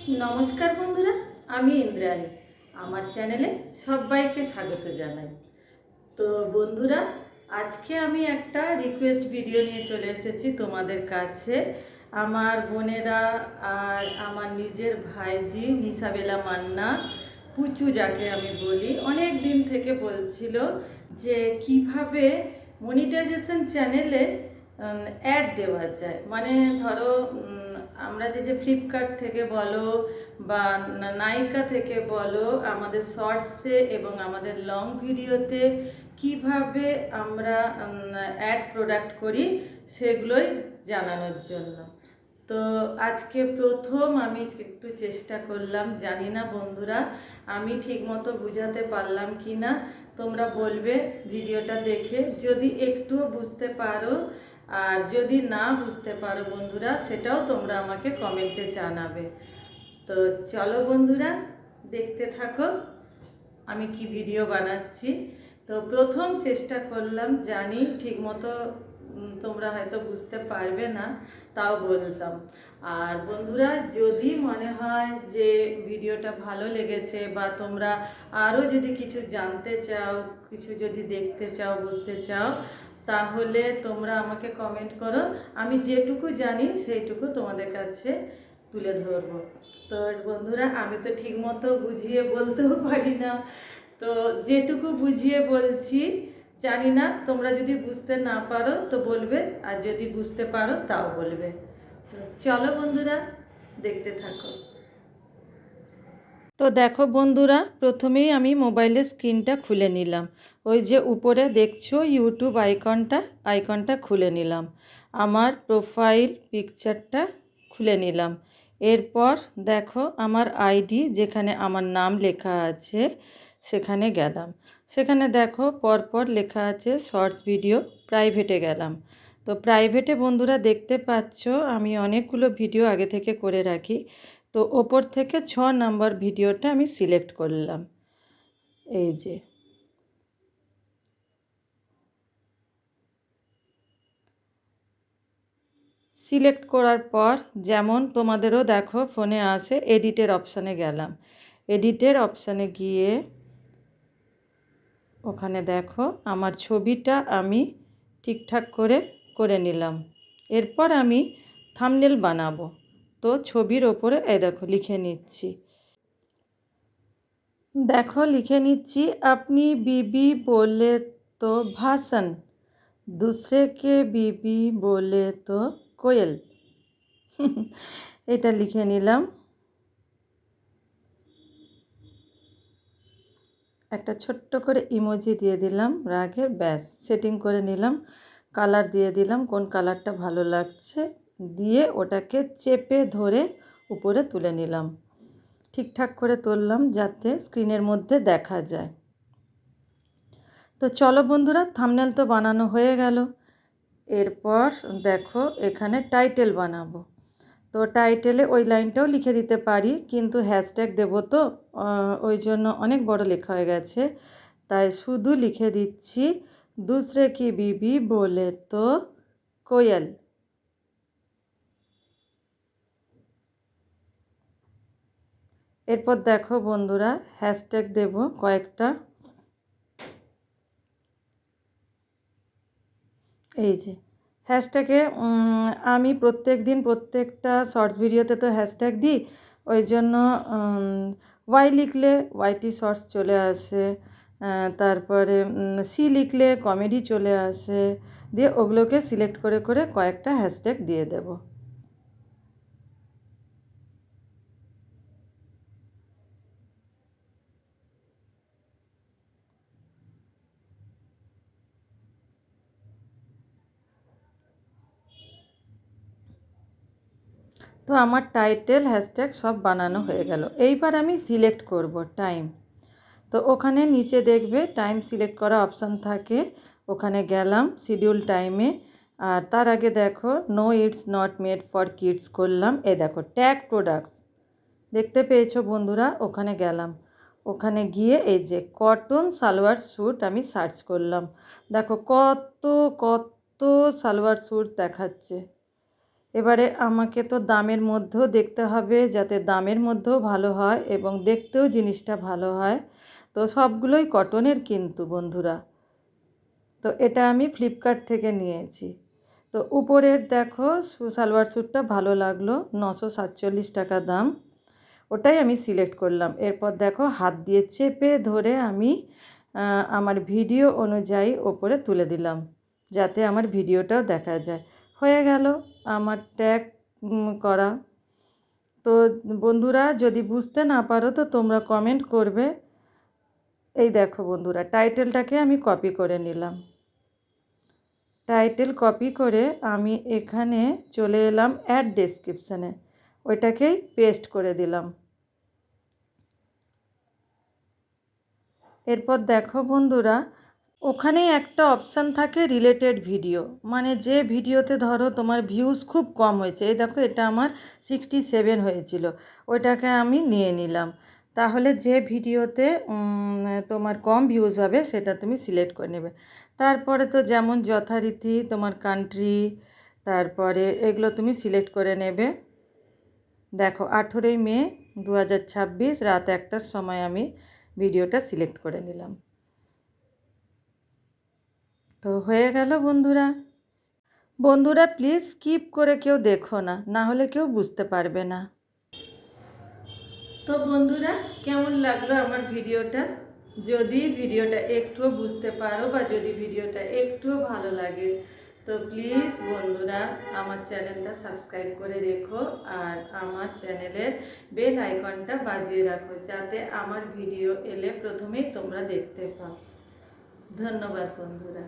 নমস্কার বন্ধুরা, আমি ইন্দ্রাণী। আমার চ্যানেলে সবাইকে স্বাগত জানাই। তো বন্ধুরা, আজকে আমি একটা রিকোয়েস্ট ভিডিও নিয়ে চলে এসেছি তোমাদের কাছে। আমার বোনেরা আর আমার নিজের ভাইজি নিশাবেলা মান্না, পুচু যাকে আমি বলি, অনেক দিন থেকে বলছিল যে কিভাবে মনিটাইজেশন চ্যানেলে অ্যাড দেওয়া যায়। মানে ধরো আমরা যে ফ্লিপকার্ট থেকে বলো বা নাইকা থেকে বলো, আমাদের শর্টসে এবং আমাদের লং ভিডিওতে কিভাবে আমরা অ্যাড প্রোডাক্ট করি সেগুলোই জানানোর জন্য। তো আজকে প্রথম আমি একটু চেষ্টা করলাম, জানি না বন্ধুরা আমি ঠিকমতো বুঝাতে পারলাম কি না। তোমরা বলবে ভিডিওটা দেখে যদি একটুও বুঝতে পারো, আর যদি না বুঝতে পারো বন্ধুরা সেটাও তোমরা আমাকে কমেন্টে জানাবে। তো চলো বন্ধুরা, দেখতে থাকো আমি কি ভিডিও বানাচ্ছি। তো প্রথম চেষ্টা করলাম, জানি ঠিকমতো তোমরা হয়তো বুঝতে পারবে না, তাও বলতাম। আর বন্ধুরা, যদি মনে হয় যে ভিডিওটা ভালো লেগেছে বা তোমরা আরও যদি কিছু জানতে চাও, কিছু যদি দেখতে চাও, বুঝতে চাও, তাহলে তোমরা আমাকে কমেন্ট করো। আমি যেটুকু জানি সেইটুকু তোমাদের কাছে তুলে ধরবো। তো বন্ধুরা, আমি তো ঠিকমতো বুঝিয়ে বলতেও পারি না, তো যেটুকু বুঝিয়ে বলছি। জানি না তোমরা যদি বুঝতে না পারো তো বলবে, আর যদি বুঝতে পারো তাও বলবে। তো চলো বন্ধুরা, দেখতে থাকো। তো দেখো বন্ধুরা, প্রথমেই আমি মোবাইলের স্ক্রিনটা খুলে নিলাম। ওই যে উপরে দেখছো ইউটিউব আইকনটা খুলে নিলাম। আমার প্রোফাইল পিকচারটা খুলে নিলাম। এরপর দেখো আমার আইডি, যেখানে আমার নাম লেখা আছে সেখানে গেলাম। সেখানে দেখো পরপর লেখা আছে শর্টস ভিডিও, প্রাইভেটে গেলাম। তো প্রাইভেটে বন্ধুরা দেখতে পাচ্ছ আমি অনেকগুলো ভিডিও আগে থেকে করে রাখি। তো ওপর থেকে 6 নাম্বার ভিডিওটা আমি সিলেক্ট করলাম। এই যে সিলেক্ট করার পর যেমন তোমাদেরও দেখো ফোনে আসে, এডিটের অপশানে গেলাম। এডিটের অপশানে গিয়ে ওখানে দেখো আমার ছবিটা আমি ঠিকঠাক করে নিলাম। এরপর আমি থাম্বনেল বানাবো। তো ছবির ওপরে এই দেখো লিখে নিচ্ছি। দেখো লিখে নিচ্ছি, আপনি বিবি বলে তো ভাষণ, दूसरे के बीबी बोले तो कोयल। এটা লিখে নিলাম। একটা ছোট্ট করে ইমোজি দিয়ে দিলাম রাগের, ব্যাস সেটিং করে নিলাম। কালার দিয়ে দিলাম, কোন কালারটা ভালো লাগছে দিয়ে ওটাকে চেপে ধরে উপরে তুলে নিলাম। ঠিকঠাক করে তুললাম যাতে স্ক্রিনের মধ্যে দেখা যায়। তো চলো বন্ধুরা, থাম্বনেল তো বানানো হয়ে গেল। এরপর দেখো এখানে টাইটেল বানাবো। তো টাইটেলে ওই লাইনটাও লিখে দিতে পারি, কিন্তু হ্যাশট্যাগ দেবো তো ওই জন্য অনেক বড় লেখা হয়ে গেছে, তাই শুধু লিখে দিচ্ছি दूसरे की बीबी बोले तो कोयल। এরপর দেখো বন্ধুরা হ্যাশট্যাগ দেব কয়েকটা। এই যে হ্যাশট্যাগে আমি প্রত্যেক দিন প্রত্যেকটা শর্টস ভিডিওতে তো হ্যাশট্যাগ দিই, ওই জন্য ওয়াই লিখলে ওয়াইটি শর্টস চলে আসে, তারপরে সি লিখলে কমেডি চলে আসে, দিয়ে ওগুলোকে সিলেক্ট করে করে কয়েকটা হ্যাশট্যাগ দিয়ে দেব। তো আমার টাইটেল হ্যাশট্যাগ সব বানানো হয়ে গেল। এইবার আমি সিলেক্ট করব টাইম। তো ওখানে নিচে দেখবে টাইম সিলেক্ট করা অপশান থাকে, ওখানে গেলাম শিডিউল টাইমে। আর তার আগে দেখো no it's not made for kids করলাম। এ দেখো ট্যাগ প্রোডাক্টস দেখতে পেয়েছো বন্ধুরা, ওখানে গেলাম। ওখানে গিয়ে এই যে কটন সালোয়ার স্যুট আমি সার্চ করলাম। দেখো কত কত সালোয়ার স্যুট দেখাচ্ছে। এবারে আমাকে তো দামের মধ্যেও দেখতে হবে, যাতে দামের মধ্যেও ভালো হয় এবং দেখতেও জিনিসটা ভালো হয়। তো সবগুলোই কটনের কিন্তু বন্ধুরা। তো এটা আমি ফ্লিপকার্ট থেকে নিয়েছি। তো উপরের দেখো সালোয়ার স্যুটটা ভালো লাগলো, 947 টাকা দাম, ওটাই আমি সিলেক্ট করলাম। এরপর দেখো হাত দিয়ে চেপে ধরে আমি আমার ভিডিও অনুযায়ী ওপরে তুলে দিলাম, যাতে আমার ভিডিওটাও দেখা যায়। হয়ে গেল আমার ট্যাগ করা। তো বন্ধুরা যদি বুঝতে না পারো তো তোমরা কমেন্ট করবে। এই দেখো বন্ধুরা, টাইটেলটাকে আমি কপি করে নিলাম। টাইটেল কপি করে আমি এখানে চলে এলাম অ্যাড ডেসক্রিপশানে, ওইটাকেই পেস্ট করে দিলাম। এরপর দেখো বন্ধুরা, ওখানেই একটা অপশান থাকে রিলেটেড ভিডিও, মানে যে ভিডিওতে ধরো তোমার ভিউজ খুব কম হয়েছে। এই দেখো এটা আমার 67 হয়েছিল, ওইটাকে আমি নিয়ে নিলাম। তাহলে যে ভিডিওতে তোমার কম ভিউজ হবে সেটা তুমি সিলেক্ট করে নেবে। তারপরে তো যেমন যথারীতি তোমার কান্ট্রি, তারপরে এগুলো তুমি সিলেক্ট করে নেবে। দেখো 18ই মে 2026 রাত 1টার সময় আমি ভিডিওটা সিলেক্ট করে নিলাম। তো হয়ে গেল বন্ধুরা। বন্ধুরা প্লিজ স্কিপ করে কেউ দেখো না, না হলে কেউ বুঝতে পারবে না। তো বন্ধুরা কেমন লাগলো আমার ভিডিওটা? যদি ভিডিওটা একটুও বুঝতে পারো বা যদি ভিডিওটা একটুও ভালো লাগে তো প্লিজ বন্ধুরা আমার চ্যানেলটা সাবস্ক্রাইব করে রেখো, আর আমার চ্যানেলের বেল আইকনটা বাজিয়ে রাখো, যাতে আমার ভিডিও এলে প্রথমেই তোমরা দেখতে পাও। ধন্যবাদ বন্ধুরা।